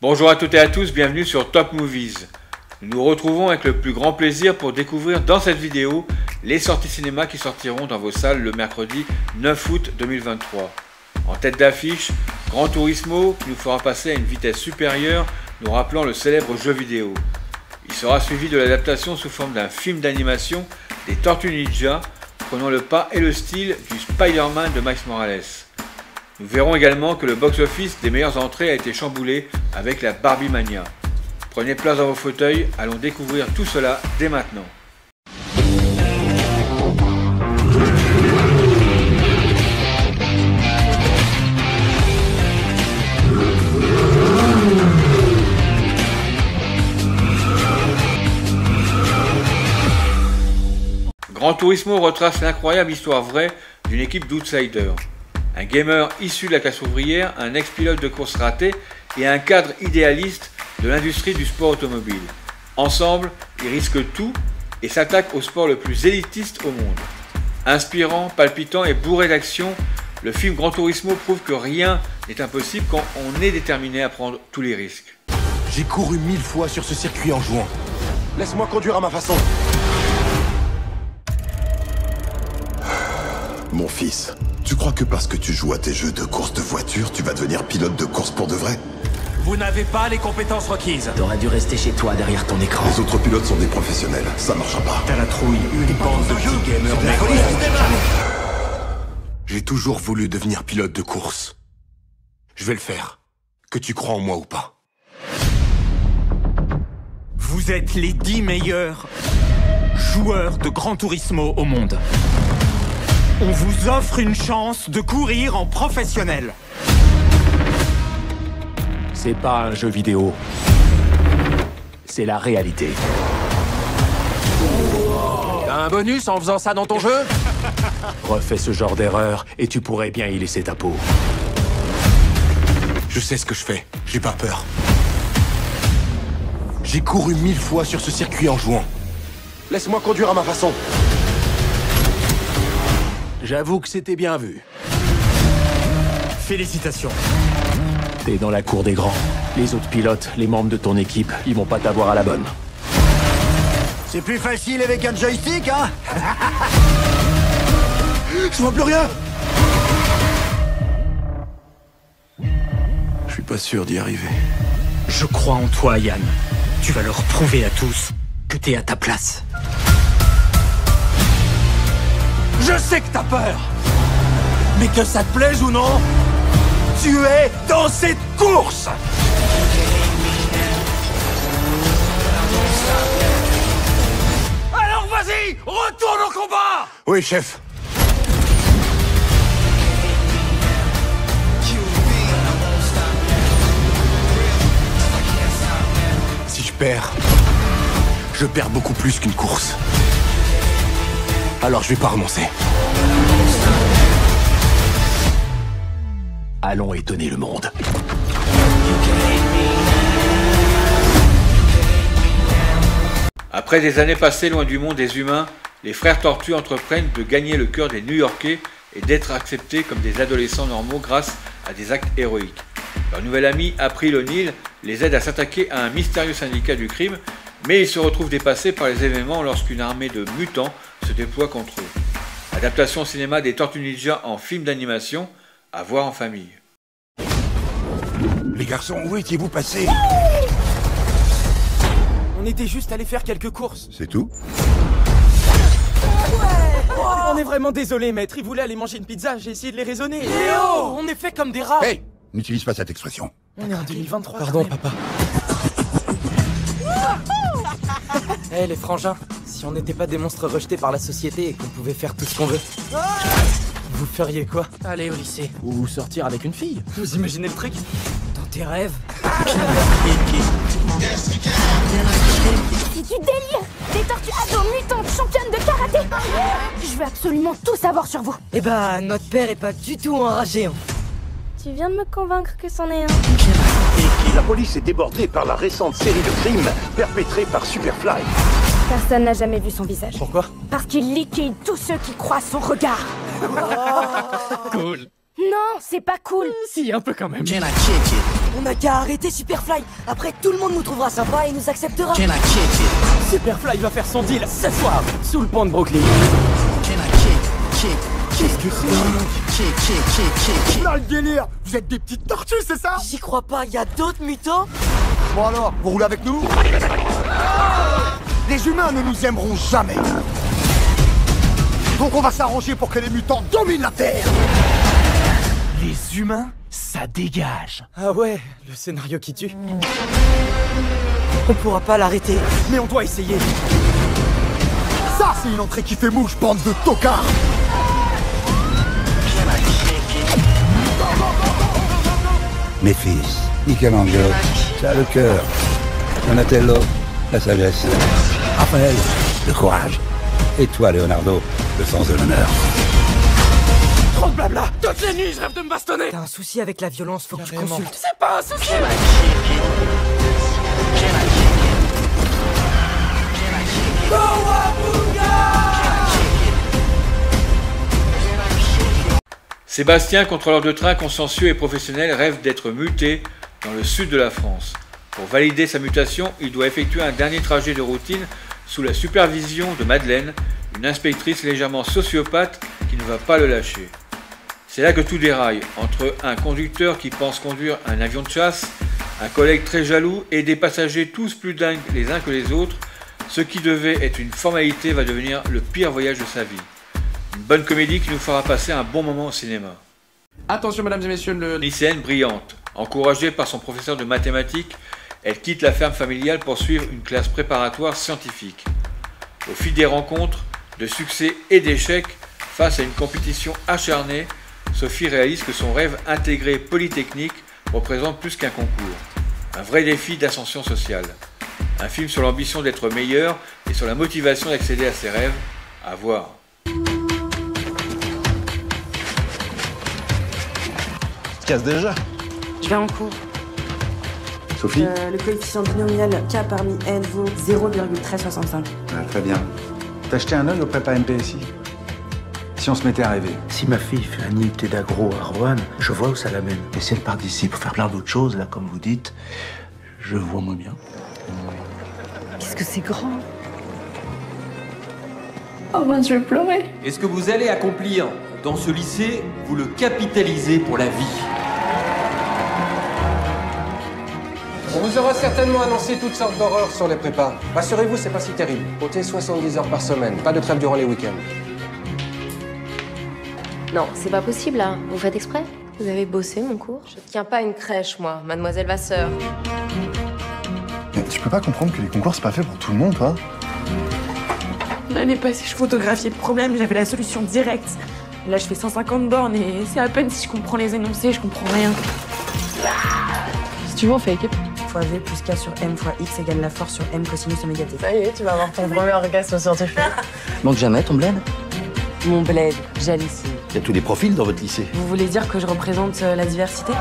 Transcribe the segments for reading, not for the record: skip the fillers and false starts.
Bonjour à toutes et à tous, bienvenue sur Top Movies. Nous nous retrouvons avec le plus grand plaisir pour découvrir dans cette vidéo les sorties cinéma qui sortiront dans vos salles le mercredi 9 août 2023. En tête d'affiche, Gran Turismo qui nous fera passer à une vitesse supérieure, nous rappelant le célèbre jeu vidéo. Il sera suivi de l'adaptation sous forme d'un film d'animation des Tortues Ninja, prenant le pas et le style du Spider-Man de Miles Morales. Nous verrons également que le box-office des meilleures entrées a été chamboulé avec la Barbie Mania. Prenez place dans vos fauteuils, allons découvrir tout cela dès maintenant. Gran Turismo retrace l'incroyable histoire vraie d'une équipe d'outsiders. Un gamer issu de la classe ouvrière, un ex-pilote de course raté et un cadre idéaliste de l'industrie du sport automobile. Ensemble, ils risquent tout et s'attaquent au sport le plus élitiste au monde. Inspirant, palpitant et bourré d'action, le film Gran Turismo prouve que rien n'est impossible quand on est déterminé à prendre tous les risques. J'ai couru 1000 fois sur ce circuit en jouant. Laisse-moi conduire à ma façon. Mon fils, tu crois que parce que tu joues à tes jeux de course de voiture, tu vas devenir pilote de course pour de vrai? Vous n'avez pas les compétences requises. T'aurais dû rester chez toi derrière ton écran. Les autres pilotes sont des professionnels, ça marchera pas. T'as la trouille, une bande de petits gamers. J'ai toujours voulu devenir pilote de course. Je vais le faire. Que tu crois en moi ou pas. Vous êtes les 10 meilleurs joueurs de Gran Turismo au monde. On vous offre une chance de courir en professionnel. C'est pas un jeu vidéo. C'est la réalité. T'as un bonus en faisant ça dans ton jeu? Refais ce genre d'erreur et tu pourrais bien y laisser ta peau. Je sais ce que je fais. J'ai pas peur. J'ai couru 1000 fois sur ce circuit en jouant. Laisse-moi conduire à ma façon. J'avoue que c'était bien vu. Félicitations. T'es dans la cour des grands. Les autres pilotes, les membres de ton équipe, ils vont pas t'avoir à la bonne. C'est plus facile avec un joystick, hein? Je vois plus rien. Je suis pas sûr d'y arriver. Je crois en toi, Yann. Tu vas leur prouver à tous que t'es à ta place. Je sais que t'as peur. Mais que ça te plaise ou non, tu es dans cette course. Alors vas-y, retourne au combat. Oui, chef. Si je perds beaucoup plus qu'une course. Alors je vais pas renoncer. Allons étonner le monde. Après des années passées loin du monde des humains, les frères Tortues entreprennent de gagner le cœur des New-Yorkais et d'être acceptés comme des adolescents normaux grâce à des actes héroïques. Leur nouvel ami April O'Neil les aide à s'attaquer à un mystérieux syndicat du crime, mais ils se retrouvent dépassés par les événements lorsqu'une armée de mutants se déploie contre eux. Adaptation au cinéma des Tortues Ninja en film d'animation, à voir en famille. Les garçons, où étiez-vous passés? On était juste allé faire quelques courses. C'est tout? On est vraiment désolé, maître. Ils voulaient aller manger une pizza, j'ai essayé de les raisonner. Léo, on est fait comme des rats. Hey! N'utilise pas cette expression. On est en 2023. Pardon, papa. Eh les frangins, si on n'était pas des monstres rejetés par la société et qu'on pouvait faire tout ce qu'on veut, vous feriez quoi? Aller au lycée. Ou sortir avec une fille. Vous imaginez le truc? Dans tes rêves? C'est du délire! Des tortues ados mutantes championnes de karaté! Je veux absolument tout savoir sur vous! Eh ben, notre père est pas du tout enragé. Hein. Tu viens de me convaincre que c'en est un. La police est débordée par la récente série de crimes perpétrés par Superfly. Personne n'a jamais vu son visage. Pourquoi? Parce qu'il liquide tous ceux qui croisent son regard. Cool. Non, c'est pas cool. Si, un peu quand même. Can I kick it? On n'a qu'à arrêter Superfly. Après, tout le monde nous trouvera sympa et nous acceptera. Superfly va faire son deal ce soir, sous le pont de Brooklyn. Qu'est-ce que c'est? Là le délire. Vous êtes des petites tortues, c'est ça? J'y crois pas, y a d'autres mutants? Bon alors, vous roulez avec nous? Les humains ne nous aimeront jamais. Donc on va s'arranger pour que les mutants dominent la Terre. Les humains, ça dégage. Ah ouais, le scénario qui tue. On pourra pas l'arrêter. Mais on doit essayer. Ça, c'est une entrée qui fait mouche, bande de tocards. Mes fils, Michelangelo, ça a le cœur. Donatello, la sagesse. Raphaël, le courage. Et toi, Leonardo, le sens de l'honneur. Trop de blabla. Toutes les nuits, je rêve de me bastonner. T'as un souci avec la violence, faut que tu consultes. C'est pas un souci. Sébastien, contrôleur de train consciencieux et professionnel, rêve d'être muté dans le sud de la France. Pour valider sa mutation, il doit effectuer un dernier trajet de routine sous la supervision de Madeleine, une inspectrice légèrement sociopathe qui ne va pas le lâcher. C'est là que tout déraille, entre un conducteur qui pense conduire un avion de chasse, un collègue très jaloux et des passagers tous plus dingues les uns que les autres. Ce qui devait être une formalité va devenir le pire voyage de sa vie. Une bonne comédie qui nous fera passer un bon moment au cinéma. Attention mesdames et messieurs, Lycéenne brillante, encouragée par son professeur de mathématiques, elle quitte la ferme familiale pour suivre une classe préparatoire scientifique. Au fil des rencontres, de succès et d'échecs, face à une compétition acharnée, Sophie réalise que son rêve intégré Polytechnique représente plus qu'un concours. Un vrai défi d'ascension sociale. Un film sur l'ambition d'être meilleur et sur la motivation d'accéder à ses rêves. À voir. Tu casses déjà? Je vais en cours. Sophie? Le coefficient binomial K parmi N vaut 0,1365. Ah, très bien. T'as jeté un œil au prépa MPSI? Si on se mettait à rêver. Si ma fille fait un IUT d'agro à Roanne, je vois où ça l'amène. Et si elle part d'ici pour faire plein d'autres choses, là, comme vous dites, je vois moins bien. Qu'est-ce que c'est grand? Oh mince, je vais pleurer. Et ce que vous allez accomplir dans ce lycée, vous le capitalisez pour la vie. On vous aura certainement annoncé toutes sortes d'horreurs sur les prépas. Rassurez-vous, c'est pas si terrible. Comptez 70 heures par semaine, pas de trêve durant les week-ends. Non, c'est pas possible là. Vous faites exprès? Vous avez bossé mon cours? Je tiens pas une crèche, moi, mademoiselle Vasseur. Mais tu peux pas comprendre que les concours, c'est pas fait pour tout le monde, toi? L'année passée, je photographiais le problème, j'avais la solution directe. Là, je fais 150 bornes et c'est à peine si je comprends les énoncés, je comprends rien. Si tu veux, on fait équipe. Fois V plus K sur M fois X égale la force sur M cosinus oméga T. Ça y est, tu vas avoir ton premier orgasme scientifique. Manque jamais ton bled? Mon bled, j'hallucine. Il y a tous les profils dans votre lycée. Vous voulez dire que je représente la diversité?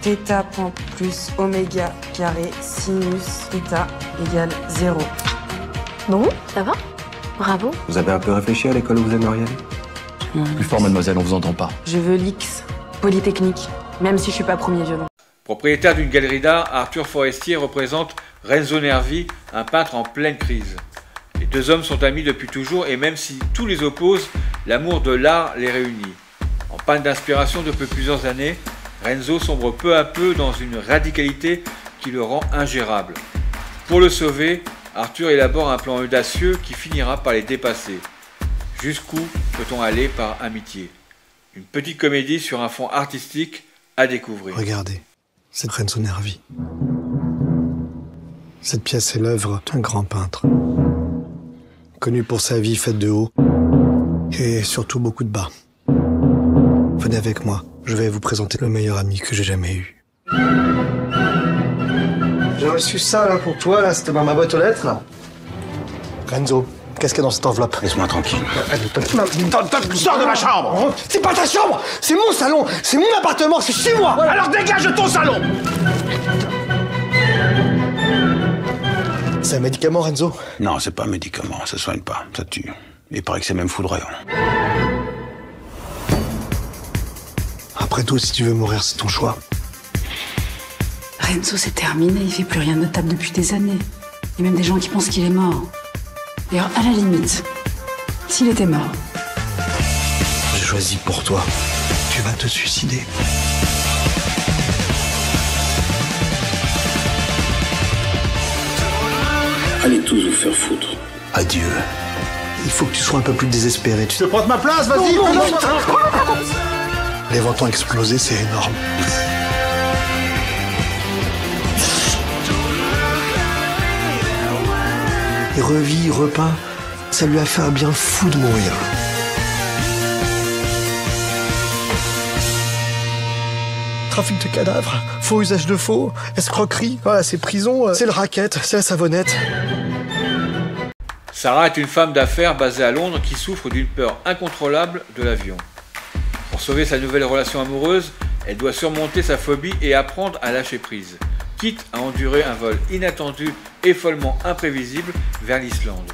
Θ point plus oméga carré sinus θ égale 0. Bon, ça va? Bravo. Vous avez un peu réfléchi à l'école où vous aimeriez aller? Plus fort, mademoiselle, on vous entend pas. Je veux l'X, Polytechnique, même si je suis pas premier violon. Propriétaire d'une galerie d'art, Arthur Forestier représente Renzo Nervi, un peintre en pleine crise. Les deux hommes sont amis depuis toujours et même si tout les oppose, l'amour de l'art les réunit. En panne d'inspiration depuis plusieurs années, Renzo sombre peu à peu dans une radicalité qui le rend ingérable. Pour le sauver, Arthur élabore un plan audacieux qui finira par les dépasser. Jusqu'où peut-on aller par amitié? Une petite comédie sur un fond artistique à découvrir. Regardez, c'est Renzo Nervi. Cette pièce est l'œuvre d'un grand peintre, connu pour sa vie faite de haut et surtout beaucoup de bas. Venez avec moi, je vais vous présenter le meilleur ami que j'ai jamais eu. J'ai reçu ça là pour toi, là, c'était dans ma boîte aux lettres là. Renzo, qu'est-ce qu'il y a dans cette enveloppe? Laisse-moi tranquille. Sors de ma chambre! C'est pas ta chambre! C'est mon salon! C'est mon appartement! C'est chez moi! Alors dégage de ton salon! C'est un médicament, Renzo? Non, c'est pas un médicament, ça soigne pas, ça tue. Il paraît que c'est même foudroyant. Après tout, si tu veux mourir, c'est ton choix. Renzo, c'est terminé. Il fait plus rien de notable depuis des années. Il y a même des gens qui pensent qu'il est mort. D'ailleurs, à la limite, s'il était mort. J'ai choisi pour toi. Tu vas te suicider. Allez tous vous faire foutre. Adieu. Il faut que tu sois un peu plus désespéré. Tu Je prends ma place, vas-y! Non, les vents ont explosé, c'est énorme. Il revit, il repeint. Ça lui a fait un bien fou de mourir. Trafic de cadavres, faux usage de faux, escroquerie, voilà, c'est prison, c'est le racket, c'est la savonnette. Sarah est une femme d'affaires basée à Londres qui souffre d'une peur incontrôlable de l'avion. Pour sauver sa nouvelle relation amoureuse, elle doit surmonter sa phobie et apprendre à lâcher prise, quitte à endurer un vol inattendu et follement imprévisible vers l'Islande.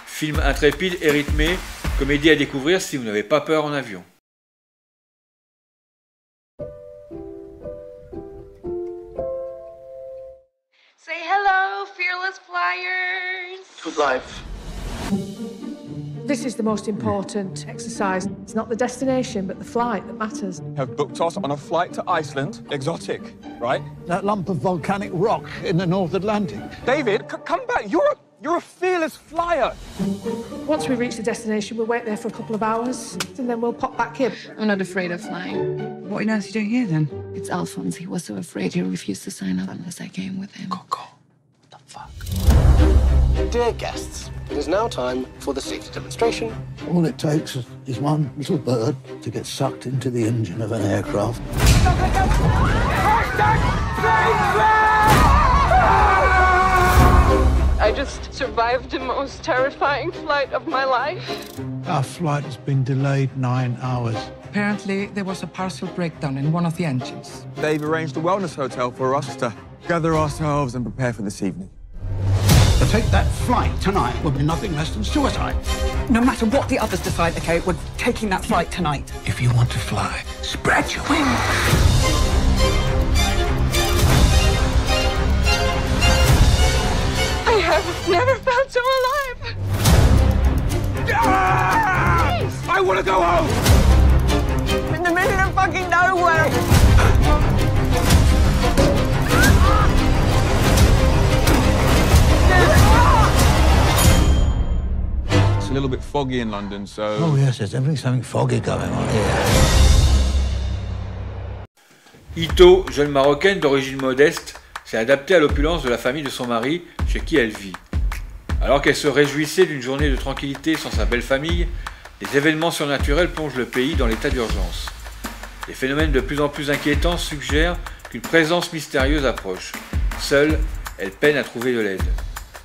Film intrépide et rythmé, comédie à découvrir si vous n'avez pas peur en avion. Say hello, fearless flyers. Good life. This is the most important exercise. It's not the destination, but the flight that matters. Have booked us on a flight to Iceland. Exotic, right? That lump of volcanic rock in the North Atlantic. David, come back. You're a fearless flyer. Once we reach the destination, we'll wait there for a couple of hours, and then we'll pop back in. I'm not afraid of flying. What on earth are you doing here, then? It's Alphonse. He was so afraid he refused to sign up unless I came with him. Coco. What the fuck? Dear guests, it is now time for the safety demonstration. All it takes is one little bird to get sucked into the engine of an aircraft. I just survived the most terrifying flight of my life. Our flight has been delayed 9 hours. Apparently, there was a partial breakdown in one of the engines. They've arranged a wellness hotel for us to gather ourselves and prepare for this evening. To take that flight tonight would be nothing less than suicide. No matter what the others decide, okay, we're taking that flight tonight. If you want to fly, spread your wings. I have never felt so alive. I want to go home! In the middle of fucking nowhere. It's a little bit foggy in London, so... Oh yes, there's definitely something foggy going on here. Ito, jeune marocaine d'origine modeste, s'est adaptée à l'opulence de la famille de son mari, chez qui elle vit. Alors qu'elle se réjouissait d'une journée de tranquillité sans sa belle famille, des événements surnaturels plongent le pays dans l'état d'urgence. Des phénomènes de plus en plus inquiétants suggèrent qu'une présence mystérieuse approche. Seule, elle peine à trouver de l'aide.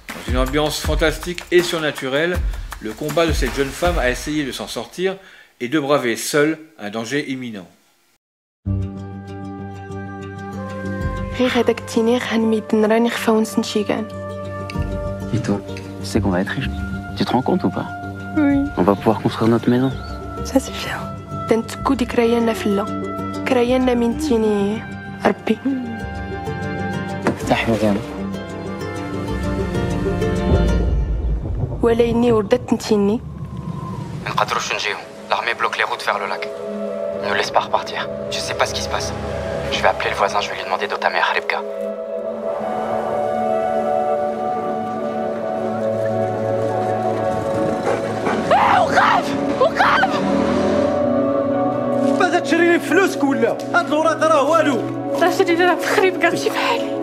Dans une ambiance fantastique et surnaturelle, le combat de cette jeune femme a essayé de s'en sortir et de braver seule un danger imminent. Ito, tu sais qu'on va être riche. Tu te rends compte ou pas? Oui. On va pouvoir construire notre maison. Ça c'est bien. تنتكو دي كرايانا فلا كرايانا من تيني ربي. افتح مزيان. ولا إني وردت نتيني. ما نقدروش نجيو. L'armée bloque les routes vers le lac. Ne laisse pas repartir. Je sais pas ce qui se passe. Je vais appeler le voisin, je vais lui demander d'où ta mère, Rebka. وقف وقف ماذا تشري لي فلوسك ولا هاد الوراق راه والو راه شري لنا في الخريب كاع ماشي بحالي.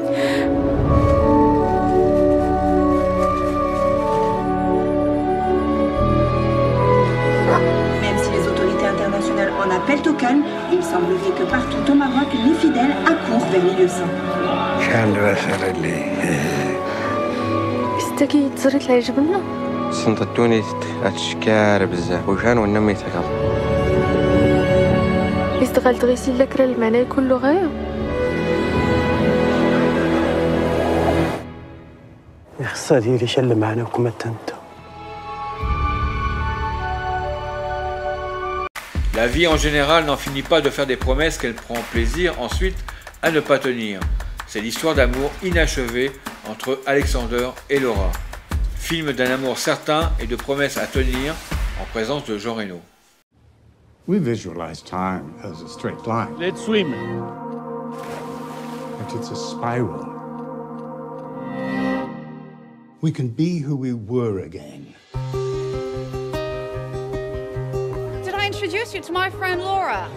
Même si les autorités internationales en appellent au calme, il semblerait que partout au Maroc, les fidèles accourent vers les lieux saints. شحال دابا سالت لي استكي تزريت العجب لنا. سنطتوني هتشكار بزاف وشان ونمي تكاظ. استغلت غيسيل لك المعنى كله غير. يا خصها ديالي شل معنا وكما انت La vie en général n'en finit pas de faire des promesses qu'elle prend plaisir ensuite à ne pas tenir. C'est l'histoire d'amour inachevé entre Alexander et Laura. Film d'un amour certain et de promesses à tenir en présence de Jean Reno. We visualize time as a straight line. Let's swim. But it's a spiral. We can be who we were again. Did I introduce you to my friend Laura?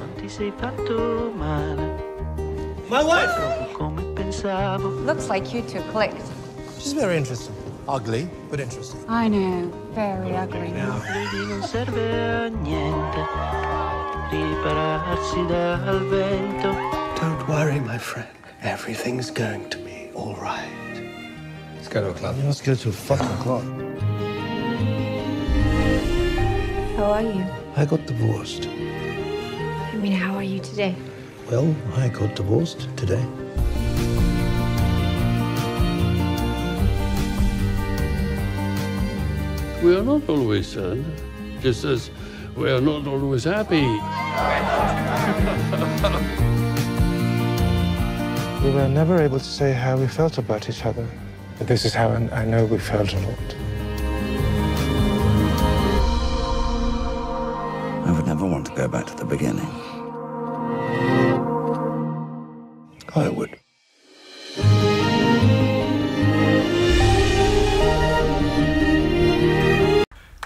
My wife! Looks like you two clicked. She's very interesting. Ugly, but interesting. I know, very ugly. Don't worry, my friend. Everything's going to be all right. Let's go to a club. Let's go to a fucking club. How are you? I got divorced. I mean, how are you today? Well, I got divorced today. We are not always sad, just as we are not always happy. We were never able to say how we felt about each other. But this is how I know we felt a lot. I would never want to go back to the beginning. I would.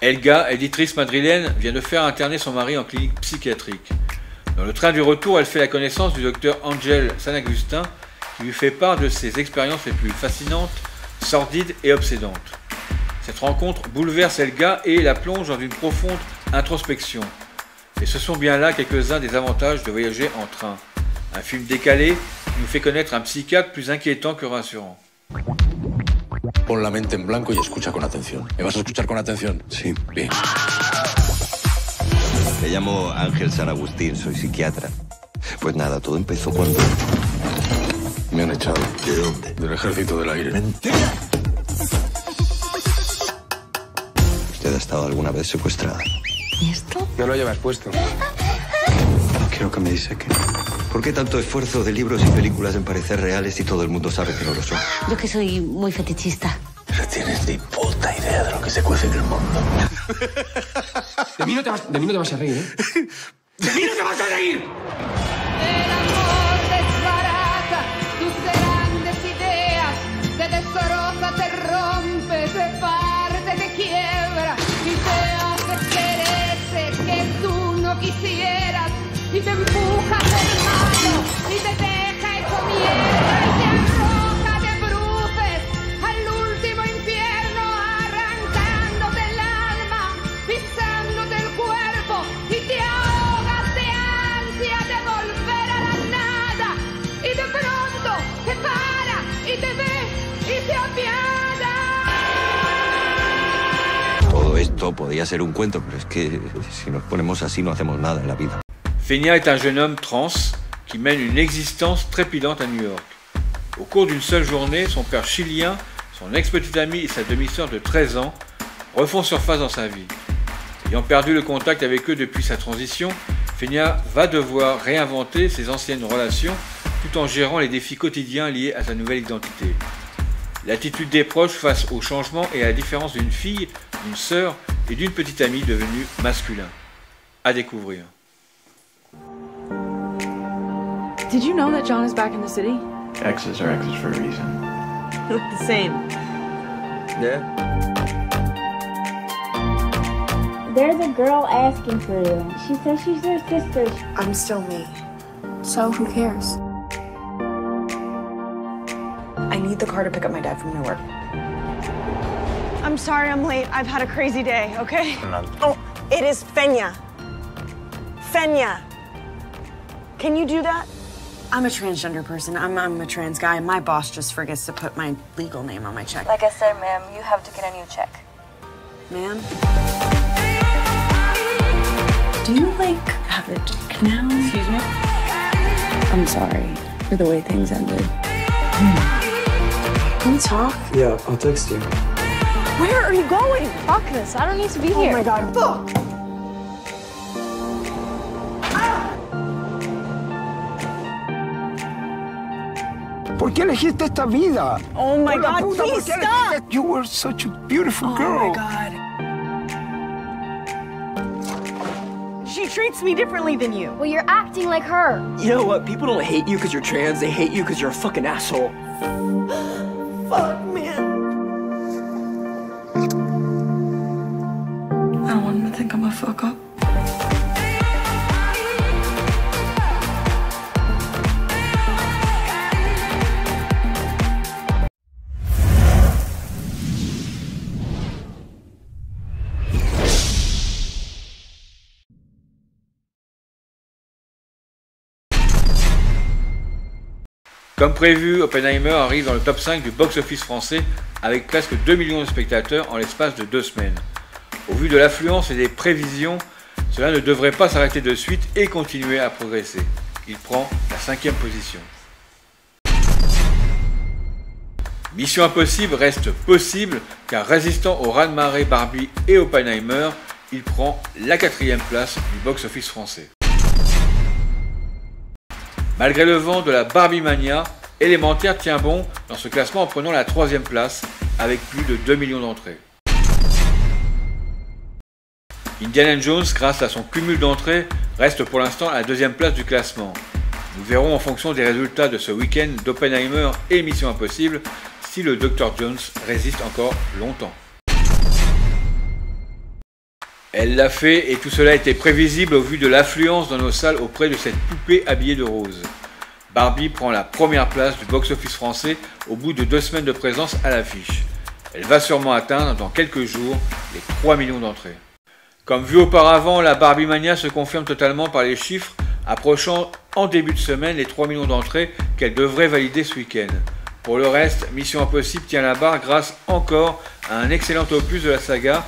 Helga, éditrice madrilène, vient de faire interner son mari en clinique psychiatrique. Dans le train du retour, elle fait la connaissance du docteur Ángel San Agustín, qui lui fait part de ses expériences les plus fascinantes, sordides et obsédantes. Cette rencontre bouleverse Helga et la plonge dans une profonde introspection. Et ce sont bien là quelques-uns des avantages de voyager en train. Un film décalé qui nous fait connaître un psychiatre plus inquiétant que rassurant. Pon la mente en blanco y escucha con atención. ¿Me vas a escuchar con atención? Sí. Bien. Me llamo Ángel San Agustín, soy psiquiatra. Pues nada, todo empezó cuando... Me han echado. ¿De dónde? Del Ejército del Aire. ¡Mentira! ¿Usted ha estado alguna vez secuestrada? ¿Y esto? No lo llevas puesto. No quiero que me disequen. ¿Por qué tanto esfuerzo de libros y películas en parecer reales y todo el mundo sabe que no lo son? Yo que soy muy fetichista. No tienes ni puta idea de lo que se cuece en el mundo. De mí no te vas a reír, ¿eh? ¡De mí no te vas a reír! El amor desbarata tus grandes ideas, te destroza, te rompe, te parte, te quiebra y te hace querer ese que tú no quisieras y te empuja del malo y te deja hecho mierda y te arroja de bruces al último infierno, arrancándote el alma, pisándote el cuerpo y te ahogas de ansia de volver a la nada y de pronto te para y te ve y te apiada. Todo esto podía ser un cuento, pero es que si nos ponemos así no hacemos nada en la vida. Fenia est un jeune homme trans qui mène une existence trépidante à New York. Au cours d'une seule journée, son père chilien, son ex-petite amie et sa demi-sœur de 13 ans refont surface dans sa vie. Ayant perdu le contact avec eux depuis sa transition, Fenia va devoir réinventer ses anciennes relations tout en gérant les défis quotidiens liés à sa nouvelle identité. L'attitude des proches face au changement et à la différence d'une fille, d'une sœur et d'une petite amie devenue masculin. À découvrir. Did you know that John is back in the city? Exes are exes for a reason. You look the same. Yeah? There's a girl asking for you. She says she's your sister. I'm still me. So who cares? I need the car to pick up my dad from Newark. I'm sorry I'm late. I've had a crazy day, okay? Fernando. Oh, it is Fenya. Fenya. Can you do that? I'm a transgender person. I'm a trans guy. My boss just forgets to put my legal name on my check. Like I said, ma'am, you have to get a new check. Ma'am? Do you, have a check now? Excuse me? I'm sorry for the way things ended. Can we talk? Yeah, I'll text you. Where are you going? Fuck this. I don't need to be here. Oh my God, fuck! ¿Por qué elegiste esta vida? Oh my Por la God, puta, please ¿por qué stop! elegiste? You were such a beautiful Oh girl. my God. She treats me differently than you. Well, you're acting like her. You know what? People don't hate you because you're trans. They hate you because you're a fucking asshole. Fuck, man. I don't want him to think I'm a fuck up. Comme prévu, Oppenheimer arrive dans le top 5 du box-office français avec presque 2 millions de spectateurs en l'espace de 2 semaines. Au vu de l'affluence et des prévisions, cela ne devrait pas s'arrêter de suite et continuer à progresser. Il prend la 5e position. Mission Impossible reste possible car résistant au raz-de-marée Barbie et Oppenheimer, il prend la 4e place du box-office français. Malgré le vent de la Barbie Mania, Élémentaire tient bon dans ce classement en prenant la 3e place avec plus de 2 millions d'entrées. Indiana Jones, grâce à son cumul d'entrées, reste pour l'instant à la 2e place du classement. Nous verrons en fonction des résultats de ce week-end d'Oppenheimer et Mission Impossible si le Dr Jones résiste encore longtemps. Elle l'a fait et tout cela était prévisible au vu de l'affluence dans nos salles auprès de cette poupée habillée de rose. Barbie prend la 1re place du box-office français au bout de 2 semaines de présence à l'affiche. Elle va sûrement atteindre dans quelques jours les 3 millions d'entrées. Comme vu auparavant, la Barbie Mania se confirme totalement par les chiffres approchant en début de semaine les 3 millions d'entrées qu'elle devrait valider ce week-end. Pour le reste, Mission Impossible tient la barre grâce encore à un excellent opus de la saga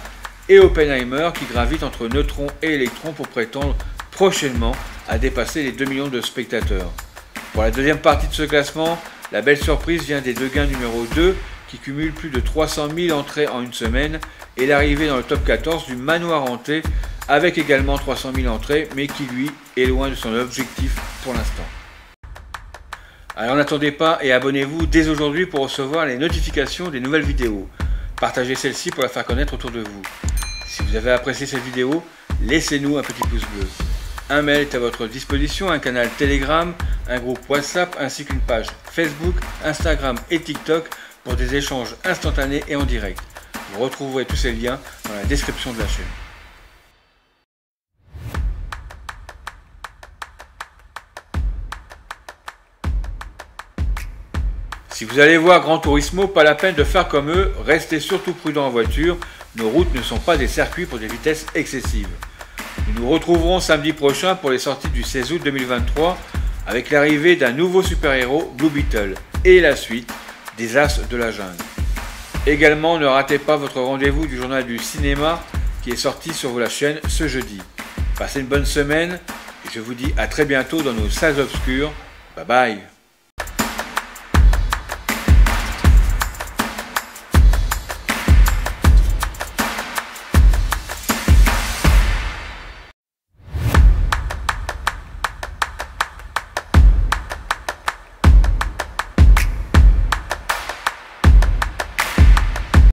et Oppenheimer qui gravite entre neutrons et électrons pour prétendre prochainement à dépasser les 2 millions de spectateurs. Pour la 2e partie de ce classement, la belle surprise vient des Deux Gains numéro 2 qui cumule plus de 300 000 entrées en une semaine et l'arrivée dans le top 14 du Manoir Hanté avec également 300 000 entrées mais qui lui est loin de son objectif pour l'instant. Alors n'attendez pas et abonnez-vous dès aujourd'hui pour recevoir les notifications des nouvelles vidéos. Partagez celle-ci pour la faire connaître autour de vous. Si vous avez apprécié cette vidéo, laissez-nous un petit pouce bleu. Un mail est à votre disposition, un canal Telegram, un groupe WhatsApp ainsi qu'une page Facebook, Instagram et TikTok pour des échanges instantanés et en direct. Vous retrouverez tous ces liens dans la description de la chaîne. Si vous allez voir Gran Turismo, pas la peine de faire comme eux, restez surtout prudents en voiture, nos routes ne sont pas des circuits pour des vitesses excessives. Nous nous retrouverons samedi prochain pour les sorties du 16 août 2023 avec l'arrivée d'un nouveau super-héros, Blue Beetle, et la suite des As de la Jungle. Également, ne ratez pas votre rendez-vous du journal du cinéma qui est sorti sur la chaîne ce jeudi. Passez une bonne semaine et je vous dis à très bientôt dans nos salles obscures. Bye bye.